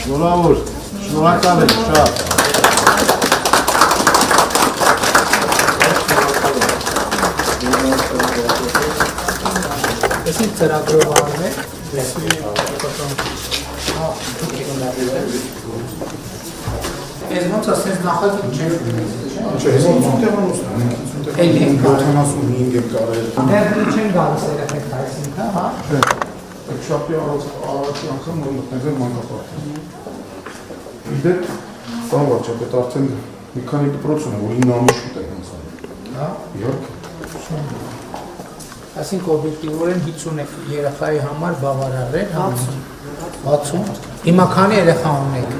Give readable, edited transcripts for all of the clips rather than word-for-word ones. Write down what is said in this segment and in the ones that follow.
Շնորհավոր, շնորհակալ եմ շատ։ Այսինքն ծրագրողարն է, Ես ոնց ասես նախագիծ չէր Չէ, 50 տեղանոցն է, 75 հեկտարեր։ Դեռ չեն գալիս երեխեք այսինքն, հա։ Չէ, շապի առաջի անգամ որ մտնենք են մանկապարտեզ։ Իդեպ, պարոն վարչապետ, արդեն մի քանի դպրոց ունեն, որ 9 ամիս շուտ են անցել։ Հա։ Իհարկե։ Այսինքն օբյեկտիվորեն 50 երեխայի համար բավարար է, 60։ Հիմա քանի երեխա ունեք։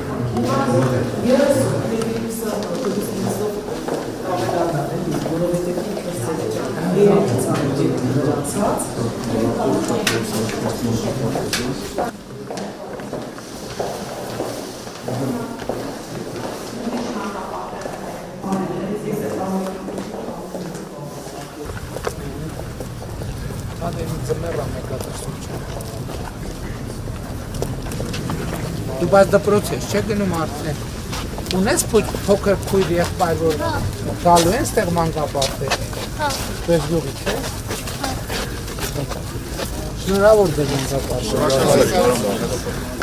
Դու բայց դպրոց ես, չէ գնում արդեն։ Ունես փոքր քույր եղբայր, որ գալու են ստեղ մանկապարտեզ։ Հա։ Դες գյուղից է։ Շնորհավոր դեր մանկապարտեզ։